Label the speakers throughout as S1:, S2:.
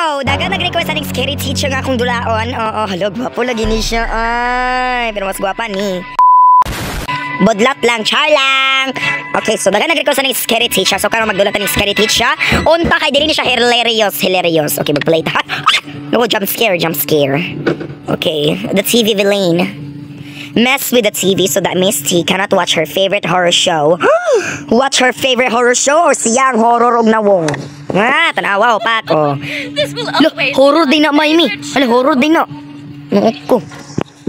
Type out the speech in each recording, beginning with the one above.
S1: Daga nag-request aning scary teacher nga akong dulaon. Oo, hello, gwapo lagi ni siya. Ay, pero mas gwapa ni. Budlat lang, char lang. Okay, so daga nag-request aning scary teacher. So karon magdulat aning scary teacher. Unta kay diri ni siya hilarious. Okay, mag-play ta. No, jump scare. Okay, the TV villain. Mess with the TV so that Miss T cannot watch her favorite horror show. Watch her favorite horror show or siyang horror og nawong. Tanawa pak oh. Horror din na may mi. Ala horror din na. Ko.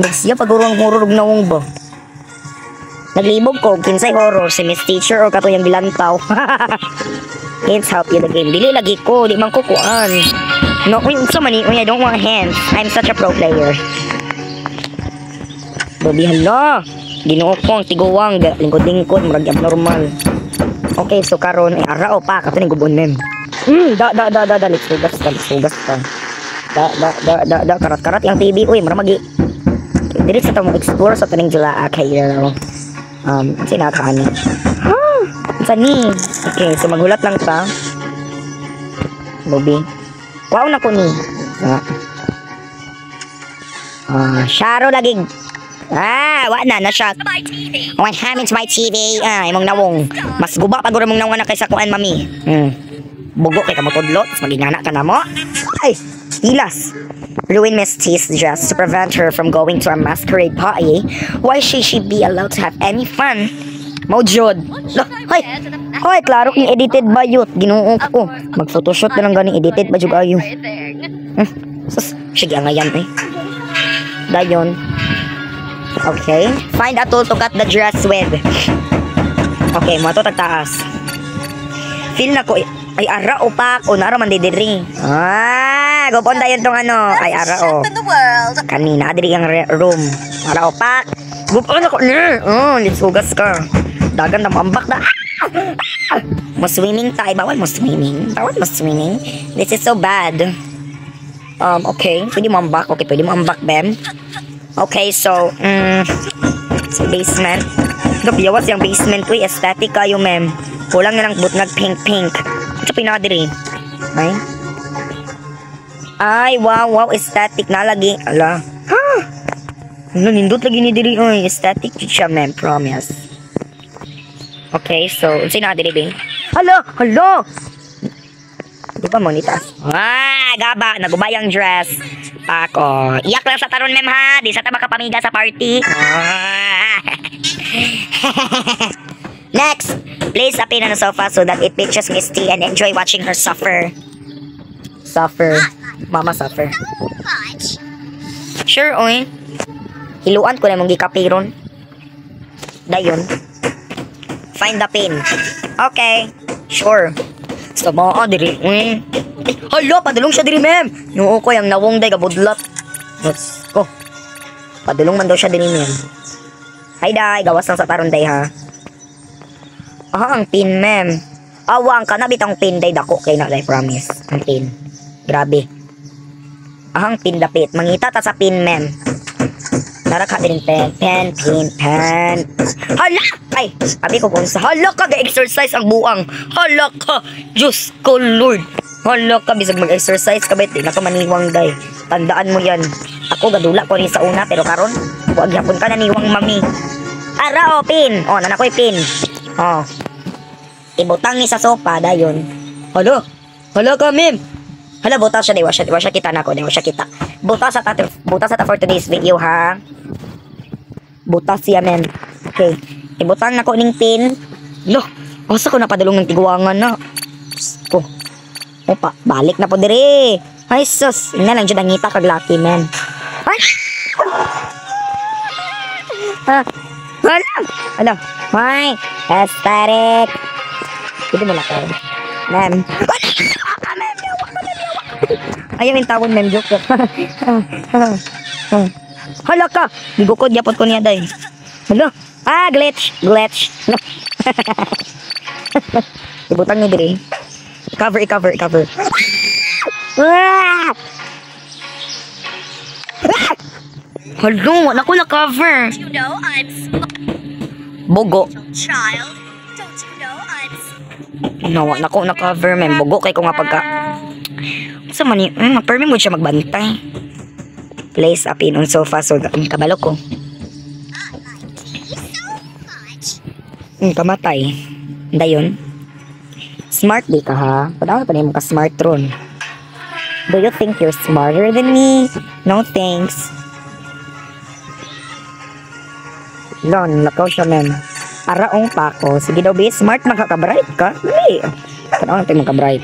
S1: Siya pagurong horror og nawong ba. Naglibog ko kinsay horror si Miss Teacher o katuyang bilantaw. Hints help you the game. Dili lagi ko, di man ko kuan. No, so many, I don't want hands. I'm such a pro player. Babi hala. Ginoo ko ang tiguwang lingkod-lingkod murag abnormal. Okay, so karon arao pa kato ning gubon mem. Sugas ka. Karat-karat yang TV uy mura magi. Diri sa tamo explore sa taning Julaa kay sinakaani. Sa ni. Okay, so maghulat lang ta. Babi. Wow na ko ni. Sharo lagi. Wala na siya. What happened to my TV? Imong nawong. Mas guba pag mong nawong na kaysa kuan mami. Bugo kay kamo tudlo, tapos magingana ka na mo. Ay, hilas. Ruin Miss T's dress to prevent her from going to a masquerade party. Why should she be allowed to have any fun? Mojod. Hoy, klaro kung edited ba yun? Ginoo ko. Mag-photoshoot na lang ganing edited ba jud ayo. Sige nga yan Dayon. Okay. Find a tool to cut the dress with. Okay, mo to tagtaas. Feel na ko ay ara opak o nara man didiri. Gopon dayon tong ay ara o. Kanina diri ang room. Ara opak. Gopon ako ni. Let's hugas ka. Dagan na mambak na. Mo swimming tayo. Bawal mo swimming. This is so bad. Okay. Pwede mo ambak. Okay, pwede mo ambak, Bem. Okay, so, sa basement. Gabiyawas yung basement. Uy, aesthetic kayo, ma'am. Kulang na lang butnag pink-pink. Ito pinadiri. Ay, wow, aesthetic na lagi. Ala. Nindot lagi ni diri. Uy, aesthetic siya, ma'am. Promise. Okay, so, sinadiri, bing. Hala. Di ba monitas? Gaba. Nagubayang dress. Ako. Iyak lang sa taron, ma'am, ha? Di sa taba kapamiga sa party. Next, place a pin on the sofa so that it pictures Miss T and enjoy watching her suffer. Mama suffer. Sure, oy. Hiluan ko na mong gikapiron. Dayon. Find the pin. Okay. Sure. So, mga diri. Hala, padulong siya diri, ma'am. Noo ko yung nawong day kabudlat. Let's go. Padulong man daw siya diri, ma'am. Hi, day. Gawas lang sa taron, day, ha. Ang pin, ma'am. Awang ka na bitang pin, day. Dako kay na, day. Promise. Ang pin. Grabe. Ang pin dapit. Mangita ta sa pin, ma'am. Nara ka din pen. Hala! Ay, sabi ko kung sa hala ka ga-exercise ang buang. Hala ka! Diyos ko, Lord. Hala ka, bisag mag-exercise ka ba? Di na ka maniwang, day. Tandaan mo yan. Ako, gadula ko rin sa una, pero karon, huwag yapon ka naniwang, mami. Ara, pin. Nanakoy pin. Ibutang ni sa sopa, dayon. Hala ka, ma'am. Hala, buta siya, di. Wa siya kita na ko, di. Wa siya kita. Buta sa ta for today's video, ha? Buta siya, ma'am. Okay. Ibutang na ko ning pin. Loh, asa ko napadulong ng tiguangan na. Opa, balik na po diri. Ay, sus. Ina lang dyan ang ngita kag laki, man. Ay! Ano? Ay! Aesthetic! Pwede mo lakay. Ma'am. Ayaw yung tawon, ma'am. Joke. Hala ka! Gigukod, yapot ko niya, day. Hala? Glitch! Ibutang niyo diri. Cover. Hello, wala ko na cover. Bogo. Nawa na ko na cover, men. Bogo kay ko nga pagka Sa man permi mo siya magbantay. Place a pin on sofa so kabalo ko. Kamatay. Dayon. Smart di ka ha. Padahal pa niyo ka smart ron. Do you think you're smarter than me? No thanks. Lon, lakaw siya men. Araong pa ko. Sige daw be, smart magkakabright ka. Dali. Padahal tayo magkabright.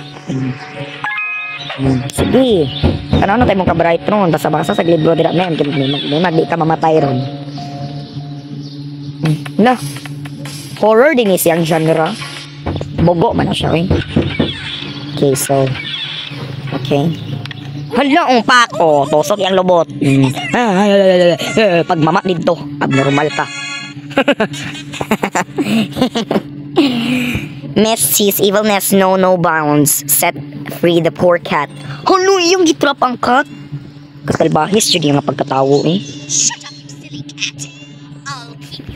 S1: Sige. Ano tayo mong kabright ron? Basa-basa sa libro dira men. Di ka mamatay ron. Na. Horror din siyang genre. Bogo man na siya eh. Okay, so. Okay. Hala, pa ko. Tosok yung lobot. Pag mama dito, abnormal ka. Misty's evilness know no bounds. Set free the poor cat. Ano yung gitrap ang cat? Kasalbahis yun yung pagkatawo eh.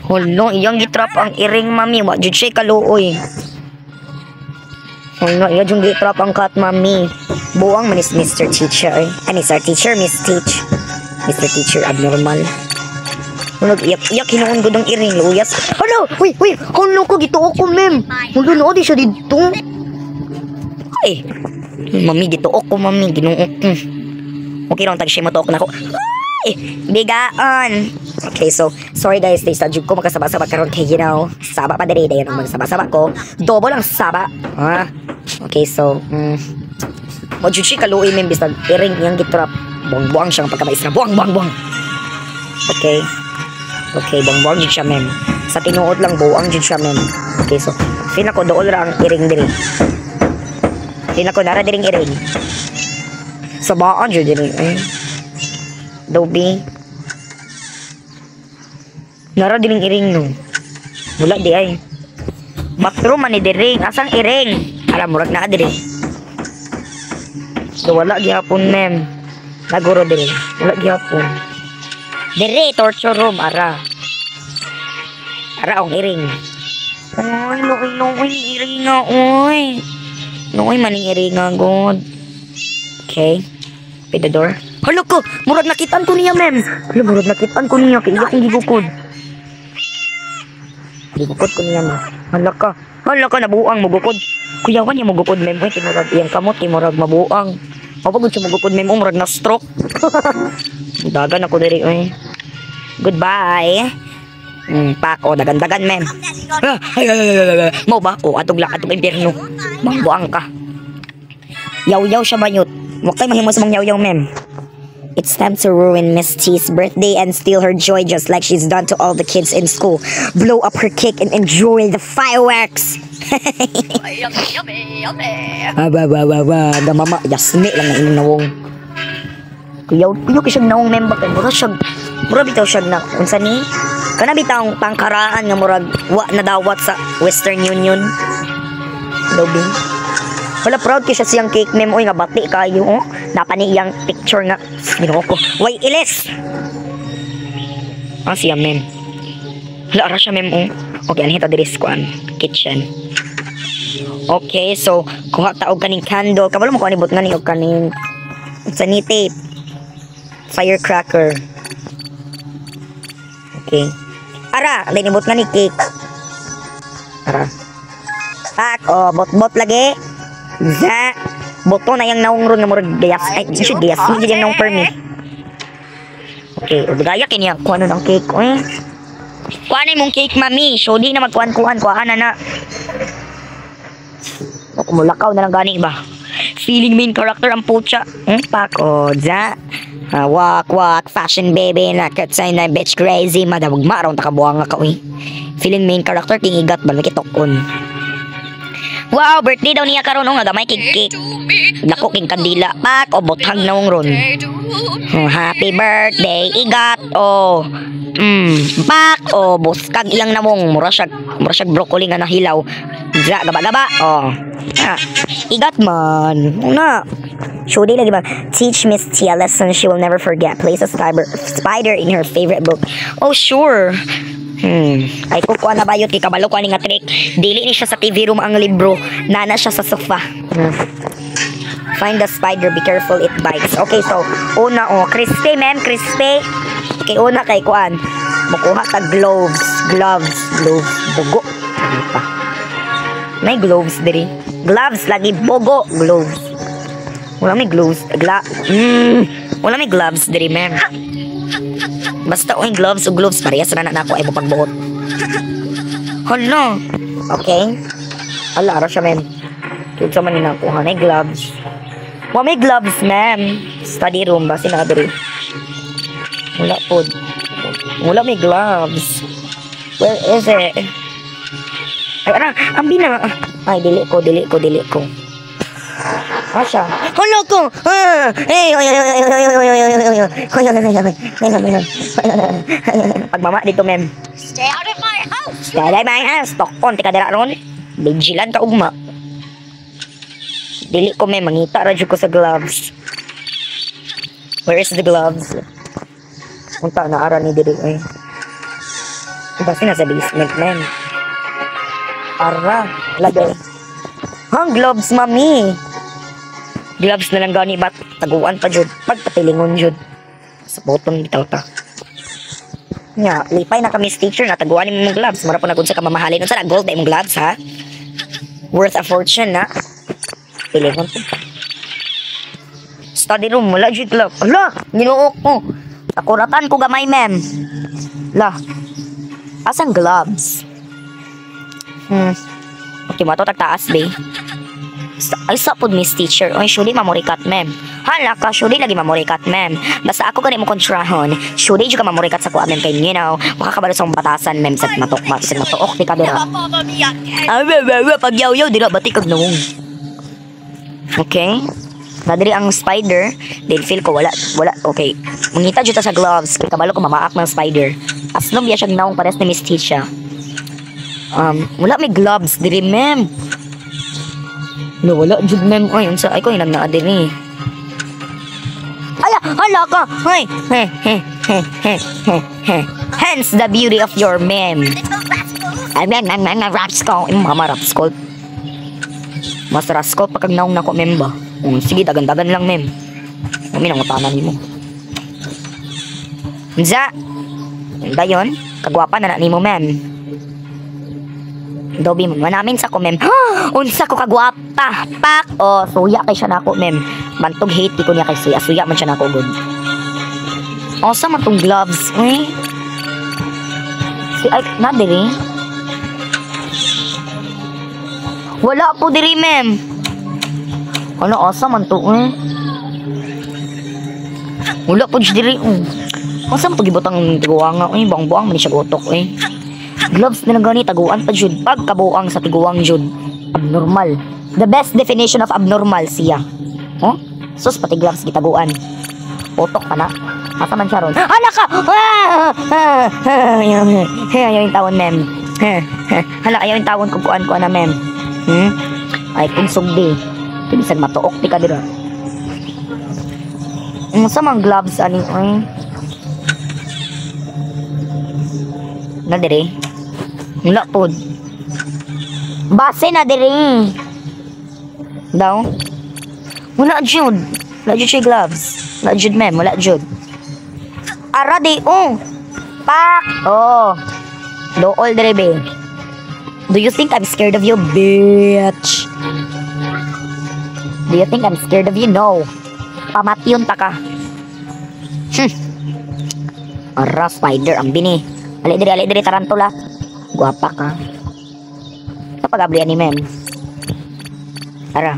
S1: Hala, yung gitrap ang iring mami. Wa jud siya kaluoy. Hala, yung gitrap ang cat mami. Buang manis Mr. Teacher eh. Mr. Teacher, Miss Teach. Mr. Teacher, abnormal. Iyak hinoon ko ng iring, luyas. Hala, uy, hala ko, gituo ko, mem. Hala, no, di siya dito. Ay, mami, gituo ko, mami, ginuo ko. Okay, rong tag-shimo to na ako. Ay, bigaan. Okay, so, sorry guys, tayo sa jug ko, magkasaba-saba karon kay, saba pa dali, dahil magsaba-saba ko. Double ang saba. Okay, so, Mojuchi kaluoy mem bisag iring yang gitrap. Buang-buang siyang pagkamaisra. Buang. Okay. Okay, buang jud siya mem. Sa tinuod lang buang jud siya mem. Okay, so feel ako dool ra ang iring diri. Feel ako nara diring iring. Sa baan jud diri eh. Dobi. Nara diring iring no. Wala di ay. Bathroom man ni diring. Asang iring? Alam murag na diri. So wala gihapon mem. Naguro diri. Wala gihapon. Diri torture room ara. Ara ang iring. Oy, loy iring nga oy. Loy maning iring nga god. Okay. Pay the door. Hala ko, murag nakitaan ko niya mem. Hala murag nakitaan ko niya kay akong gigukod. Gigukod ko niya mem. Hala ka nabuang mo gukod. Kuyawan niya mo gukod mem. Oy, timurag iyang kamot, timurag mabuang. Mapagod siya magukod mem, umrag na stroke. Dagan ako diri, oy. Goodbye. Pako, dagan-dagan mem. Mau ba? O, atog impyerno. Mangbuang ka. Yaw-yaw siya bayot. Huwag kayo mahimos mong yaw-yaw mem. It's time to ruin Miss T's birthday and steal her joy just like she's done to all the kids in school. Blow up her cake and enjoy the fireworks. Yummy. Gamama, yasmi lang na inyong nawong. Kuyaw kisag nawong member kay murag bitaw siya na unsa ni? Kana bitaw pangkaraan nga murag wa na dawat sa Western Union. Lobi. Wala proud kay siya siyang cake mem oy nga bati kayo oh. Napani iyang picture nga Ginoo ko. Way ilis. Siya mem. Wala ra siya mem oh. Okay, anhita diri sa kitchen. Okay, so kuha ta og kaning candle. Kabalo mo ko anibot nga ni og kaning sa tape. Firecracker. Okay. Ara, linibot nga ni cake. Ara. Tak, oh, bot lagi. Za. Boto na yung naong ron nga murag gayas. Ay, should gayas. Hindi yung naong permi. Okay, o gaya kiniya. Kuha nun ang cake. Eh. Kuha na mong cake, mami. So, di na magkuhan-kuhan. Kuha na. O, kumulakaw na lang gani ba? Feeling main character ang pucha. Pako, za. Wak, fashion baby. Nakatsay na bitch crazy. Madawag maaraw takabuang nga ka, uy. Feeling main character, kingigat ba? Nakitokon. Wow, birthday daw niya karon nga gamay cake. Dako king kandila pak o bothang naong ron. Happy birthday igat o. Pak o buskag iyang namong mura siya broccoli nga nahilaw. Gaba o. Igat man. Una. Show day lagi ba? Teach Miss T a lesson she will never forget. Place a spider in her favorite book. Oh sure. Ay kukuha na ba yun? Kabalo ko nga trick. Dili ni siya sa TV room ang libro. Nana siya sa sofa. Find the spider. Be careful, it bites. Okay, so, una, crispy, ma'am. Crispy. Okay, una kay kuan. Makuha ta gloves. Gloves. Bugo. Ano pa? May gloves diri. Gloves lagi. Bugo. Gloves. Wala may gloves. Wala may gloves diri, ma'am. Basta yung gloves o gloves. Parehas na ako ay mapagbuot. Hala. Okay. Hala, ara siya, ma'am. Kaya man ninakuha. May gloves. May gloves, ma'am. Study room ba? Sinadiri. Wala po. Wala may gloves. Where is it? Ay, ara. Ambi na. Ay, dili ko. Asya. Hala ko. Pagmama dito, ma'am.
S2: Stay out of my house!
S1: Stay out of my house. Tokon, tika dira ron. Vigilant ka ugma. Dili ko may mangita radyo ko sa gloves. Where is the gloves? Punta na ara ni diri ay. Basta na sa basement, ma'am. Ara, lagay. Hang gloves, mami. Gloves na lang gani bat taguan pa jud. Pagpatilingon jud. Sa botong bitaw ta. Nya, lipay na kami teacher na taguan ni mong gloves. Mara po na gud sa kamamahalin. Unsa na gold na imong gloves, ha? Worth a fortune, na. Pilingon po. Study room, wala jud glove. Ala, ginuok mo. Akuratan ko gamay, ma'am. La. Asang gloves? Okay, mato tagtaas, be. Ay, sapod, miss teacher. Ay, surely mamurikat, ma'am. Hala ka, surely lagi mamurikat, ma'am. Basta ako gani mo kontrahon. Surely juga mamurikat sa kuha, ma'am. Kaya, you know, makakabalo sa batasan, ma'am. Sa matuok, di ka dira. Pag-yaw-yaw, dira, batik kag nung. Okay? Nadiri ang spider. Then, feel ko, wala. Okay. Mungita dito sa gloves. Kaya kabalo ko mamaak ng spider. Aslong biya siya naong pares na miss teacher. Wala may gloves. Diri, ma'am. Wala, jud, ma'am. Ay, unsa, ay ko yung nagnaadin eh. Ala, hala ka. Ay, hence the beauty of your ma'am. Ay, rapskull. Mama, rapskull. Mas raskull pag naong nako, ma'am ba? Sige, dagan-dagan lang, ma'am. Kami nang utanan ni mo. Nza. Dayon, kagwapa na ni mo, ma'am. Dobi mo namin sa ko, ma'am. Unsa ko kagwapa. Pak. Suya kay siya nako, ma'am. Bantog hate ko niya kay suya. Suya man siya nako, good. Sa matong gloves, eh. Si ay na diri. Wala po diri, ma'am. Ano asa man to, eh. Wala po diri. Asa man to gibutang tiguanga, eh. Buang-buang man siya gotok, eh. Gloves na lang gani, taguan pa jud. Pagkabuang sa tiguang jud. Abnormal. The best definition of abnormal siya. Sus, pati gloves gitaguan. Potok pa na. Asa man siya ron? Hala ka! Ayaw yung tawon, ma'am. Hala, ayaw yung tawon kukuan ko na, ma'am. Ay, kung sugdi. Bisan matuok, di ka dira. Sa mga gloves, ani, ay. Na diri. Wala po. Base na diri. Daw. Wala jud. Wala jud siya gloves. Wala jud, ma'am. Wala jud. Ara di. Pak. Dool diri, be. Do you think I'm scared of you, bitch? Do you think I'm scared of you? No. Pamatyon ta ka. Ara, spider. Ang bini. Ali diri, tarantula. Guwapa ka. Sa pag-ablian ni ma'am. Ara.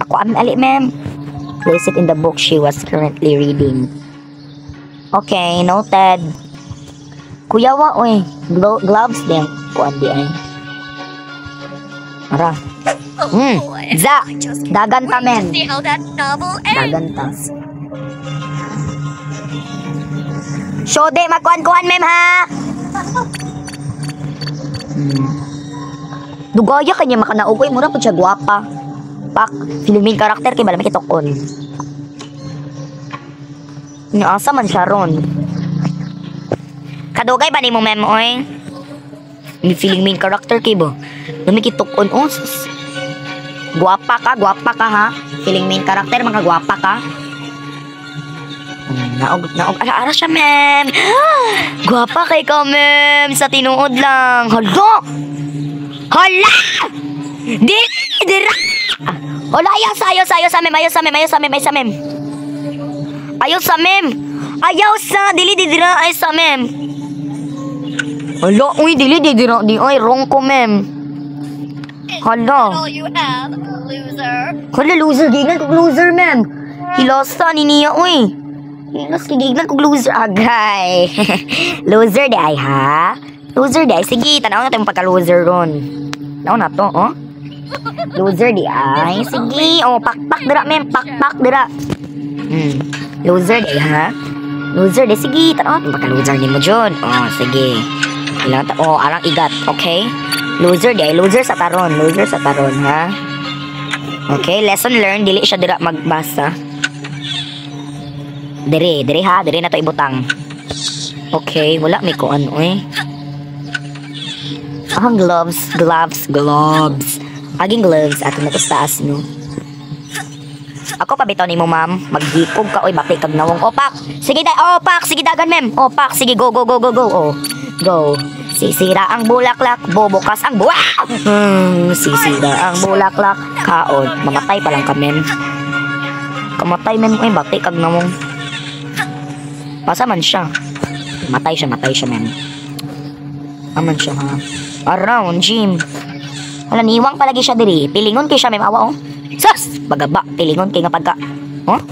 S1: Ako ali, ma'am. Place it in the book she was currently reading. Okay, noted. Kuyawa, oy. Gloves din. Kuan di ay. Ara. Za. Dagan ta, ma'am. Dagan ta. Shode, magkuhan-kuhan, ma'am, ha? Dugaya kanya makanaukoy mura po siya guwapa. Pak, filming karakter kay balami kitokon. Asa man siya ron. Kadugay ba ni mo, ma'am, oy? Ni feeling main character kay ba? Balami kitokon. Guwapa ka ha. Feeling main character, mga guwapa ka. Naog. Ara siya, ma'am. Guwapa kay ka, ma'am. Sa tinuod lang. Hala! Dira! Hala, ayos sa ma'am. Ayaw sa, dili didira, ayos sa, ma'am. Hala, uy, dili didira, di, ay, wrong ko, ma'am. Hala.
S2: All you have, loser.
S1: Hala, loser, gigan kong loser, ma'am. Hilasa ni niya, uy. Hilas, gigan kong loser, agay. Loser di ay, ha? Loser di ay, sige, tanaw natin yung pagka-loser ron. Tanaw na to, oh. Loser di ay, sige, oh, pakpak dira, ma'am, pakpak dira. Loser di ay, ha? Loser di, sige, tanaw natin yung pagka-loser ni mo, John. Oh, sige. Oh, arang igat, okay? Loser di ay, loser sa taron, ha? Okay, lesson learned, dili siya dira magbasa. Dire ha, dire na to ibutang. Okay, wala may kuan, oy. Gloves. Aging gloves, ato na to sa taas, no? Ako pabitaw ni mo, ma'am. Maghikog ka, oy, bati kag nawong. Opak! Sige, opak! Sige, dagan, ma'am. Opak, sige, go. Oh, go. Sisira ang bulaklak, bubukas ang buwak! Sisira ang bulaklak, kaon. Mamatay pa lang ka, ma'am. Kamatay, ma'am, oy, bati kag nawong. Pasa man siya. Matay siya, ma'am. Aman siya, ha? Around, Jim. Wala, niwang palagi siya diri. Pilingon kay siya, ma'am. Awa, oh. Sus! Bagaba, pilingon kay nga pagka. Oh?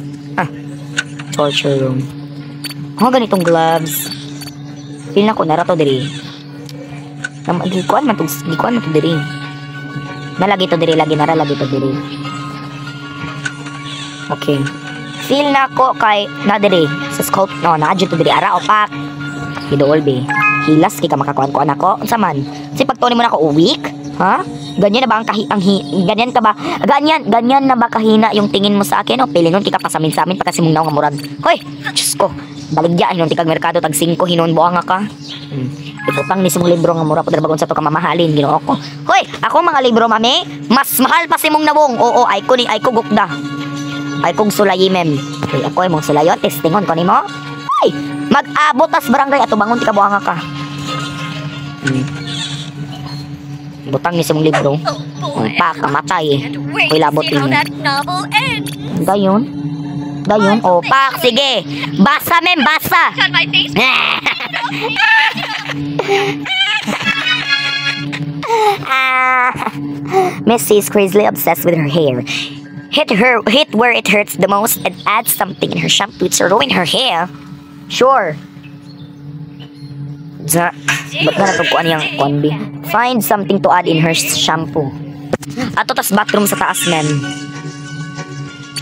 S1: Torture room. Oh, ganitong gloves. Pil na ko, narato diri. Gikuan man to diri. Nalagi to diri, lagi to diri. Okay. Feel na ko kay nadiri sa sculpt no naadyo to diri ara opak hidool be hilas kay ka makakuan ko anako unsa man si pagtuni mo nako weak ha ganyan na ba ganyan na ba kahina yung tingin mo sa akin o pilingon kay ka pasamin sa amin pagkasimong naong nga murag hoy Diyos ko baligya hinon tikag merkado tag 5 hinon buang ka iputang ni simong libro nga mura pud bagon sa to ka mamahalin Ginoo ko hoy ako mga libro mami mas mahal pa simong nawong oo ay ko gukda ay kong sulayi, mem. Okay, ako ay mong sulayon. Testingon ko ni mo. Ay! Mag-abot as barangay. Ato bangon, tika buhanga ka. Butang ni sa mong libro. Kamatay. Ako'y labot niyo. Dayon. O, pak. Sige. Basa, mem. Basa. Missy is crazily obsessed with her hair. Hit where it hurts the most and add something in her shampoo to ruin her hair. Sure. Ba't na natugkuan niyang konbi? Find something to add in her shampoo. Ato tas bathroom sa taas, ma'am.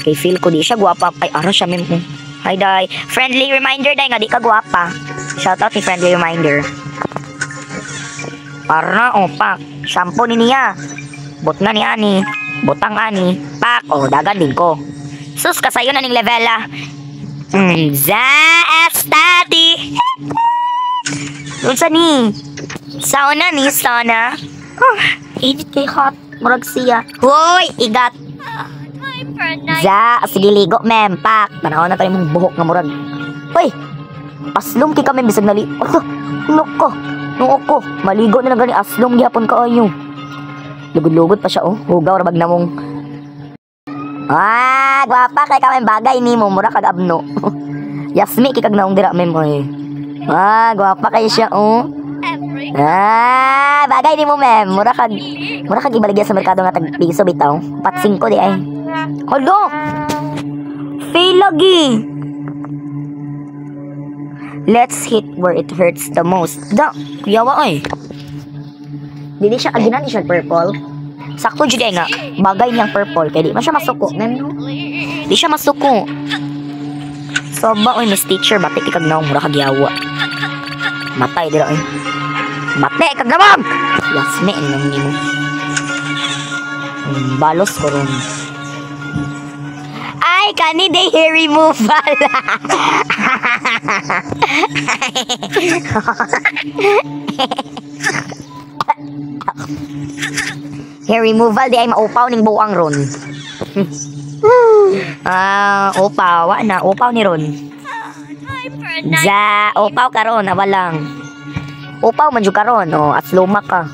S1: Kay feel ko di siya guwapa. Ay, ara siya, ma'am. Hi, day. Friendly reminder, day, nga di ka guwapa. Shoutout ni friendly reminder. Ara, opak. Shampoo ni niya. Bot na ni Ani. Butang ani, pak, dagan din ko. Sus, kasayo na ning levela. Za estati. Unsa ni? Sauna ni, sauna. Edit kay hot, murag siya. Hoy, igat. Za, sige ligo, ma'am, pak. Tanaw na tayo mong buhok nga murag. Hoy, aslom kay kami bisag nali. Nuko, maligo na gani aslom gihapon kaayo. Lugod-lugod pa siya, hugaw rabag na mong. Gwapa kay ka may bagay ni mo, mura kag abno. Yasmi kay kag naong dira mem oy. Gwapa kay siya, bagay ni mo mem, mura kag ibaligya sa merkado nga tag piso bitaw. 4-5 di ay. Hala. Fail lagi. Let's hit where it hurts the most. Kuyawa oy. Dili siya aginan siya purple. Sakto jud nga bagay niyang purple kay di man siya masuko, ma'am no. Di siya masuko. So ba oy Miss Teacher batik kag naong mura kag yawa. Matay dira oy. Matay kag namang. Yasme nang nimo. Balos ko ron. Ay kani day hair removal. Hair removal di ay maupaw ning buang ron. Upaw, wa na upaw ni ron.
S2: Time for a night.
S1: Ja, upaw ka ron, awalang. Upaw man jud ka ron, at lumak ka.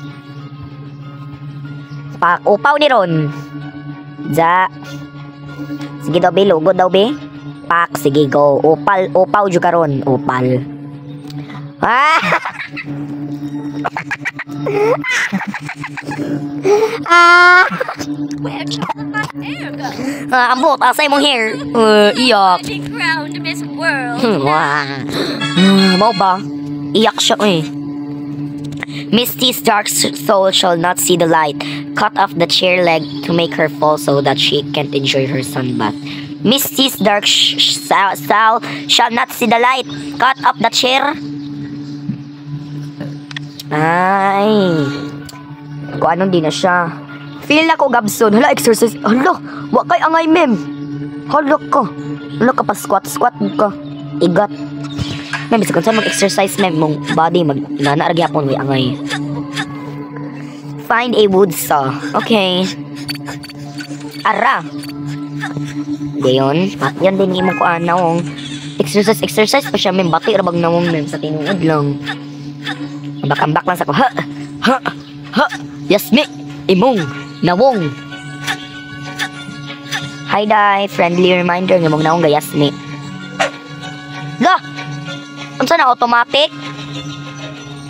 S1: Pak, upaw ni ron. Ja. Sige daw, be, lugod daw, be. Pak, sige, go. Upaw jud ka ron, upal.
S2: Where did my hair go?
S1: Ambot, asay mong hair. Iyak.
S2: Magic crowned Miss World.
S1: Mau ba? Iyak siya eh. Misty's dark soul shall not see the light. Cut off the chair leg to make her fall so that she can't enjoy her sunbath. Misty's dark soul shall not see the light. Cut off the chair. Ay. Kung anong di na siya. Feel na ko, Gabson. Hala, exercise. Hala, wak kay angay, mem. Hala ka. Hala ka pa squat ka. Igat. Mem, bisa kung saan mag-exercise, mem, mong body, nanarag yapon, may angay. Find a wood saw. Okay. Ara. Gayon. At yan din mo ko anawong. Exercise pa siya, mem. Bati rabag nawong, mem. Sa tinuod lang. Ambak lang sa ko. Ha. Yasmi. Imong. Nawong. Hi, Dai. Friendly reminder nga mong nawong ga Yasmi. Lah! Unsa na automatic?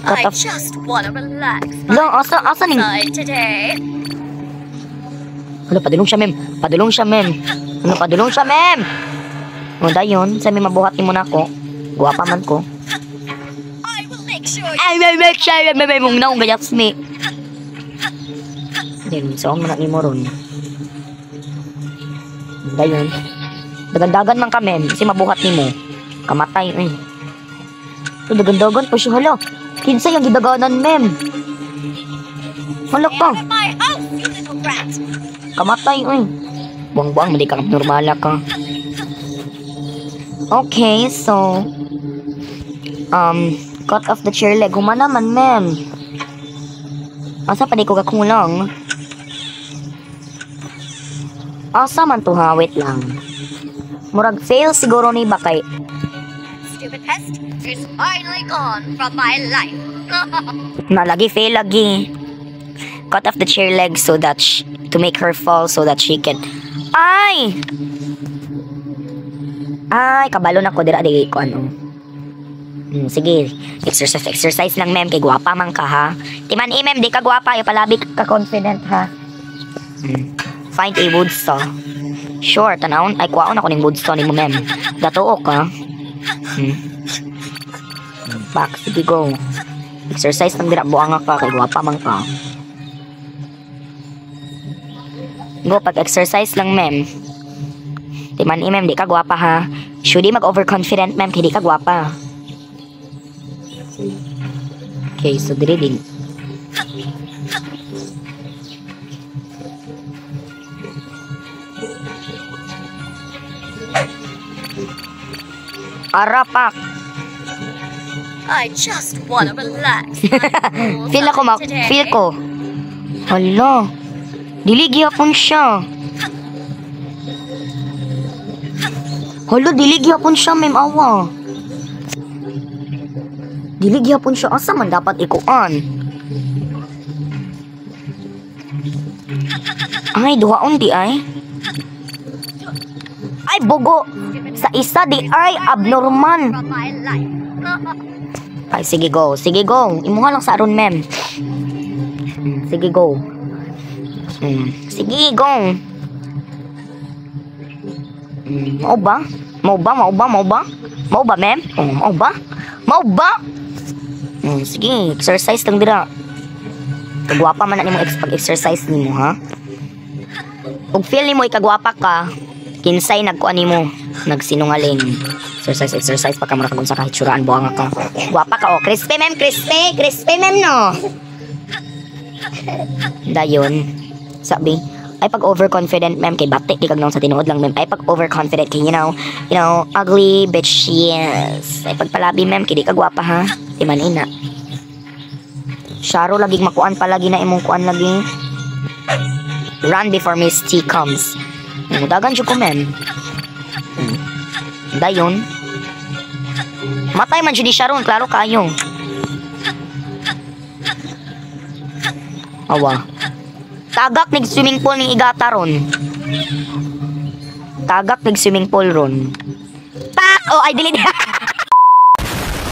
S2: I just wanna relax.
S1: Lang, asa ning?
S2: Outside today.
S1: Ano, padulong siya, mem. Padulong siya, mem. O, dayon. Sa may mabuhat ni mo na ako. Guwapa man ko.
S2: I will make sure.
S1: Ay, make sure, may mong naong ga Yasmi. Then, so, ang manak ni mo ron. Dayon. Dagan-dagan man ka, mem. Kasi mabuhat ni mo. Kamatay, eh. So, dagan-dagan pa siya. Hala, kinsa yung gidaganan, mem. Hala ka.
S2: Out of my house, you little rat.
S1: Kamatay, eh. Buang-buang, mali ka normala ka. Okay, so, cut off the chair leg. Humana man, mem. Asa pa di ko kakulang? Asa man to ha? Wait lang. Murag fail siguro ni ba kay...
S2: Stupid pest is finally gone from my life.
S1: Nalagi fail lagi. Cut off the chair leg so that to make her fall so that she can... Ay! Ay, kabalo na ko. Dira, di ko ano. Sige, exercise lang, mem. Kay guwapa man ka, ha? Timan, mem, di ka guwapa. Yung palabi ka confident, ha? Find a wood saw. Sure, tanawon. Ay, kuwaon ako ng wood saw ni mo, mem. Datuo ka. Back, sige, go. Exercise lang dira, buanga ka. Kay guwapa man ka. Go, pag-exercise lang, mem. Timan, mem, di ka guwapa, ha? Should di mag-overconfident, mem, kay di ka guwapa. Okay, so diri din. Arapak.
S2: I just wanna relax.
S1: Feel ako feel ko. Hala. Dili gyapon siya. Hala, dili gyapon siya, mem, awa. Dili gyapon siya. Asa man dapat ikuan? Ay, duhaon di ay. Ay, bugo. Sa isa di ay abnormal.
S2: From my life.
S1: Ay, sige, go. Sige, go. Imuha lang sa aron, mem. Sige, go. Sige, go. Mau ba? Mau ba, mem? Mau ba? Sige, exercise lang dira. Kagwapa man na nimo pag-exercise nimo, ha? Kung feel nimo ikagwapa ka, kinsay nagkuan nimo, nagsinungaling. Exercise pa ka mura kung sa kahit suraan buanga ka. Gwapa ka, oh. Crispy, mem, no? Dayon. Sabi, ay pag overconfident, mem, kay bati, di kag nang sa tinuod lang, mem. Ay pag overconfident, kay, you know, ugly bitch, yes. Ay pag palabi, mem, kay di ka gwapa, ha? Di man ina. Sharo lagi makuan palagi na imong kuan lagi. Run before Misty comes. Mudagan jud ko men. Dayon. Matay man jud ni Sharon, klaro kayo. Awa. Tagak nig swimming pool ning igata ron. Tagak nig swimming pool ron. Pa! Oh, ay dili.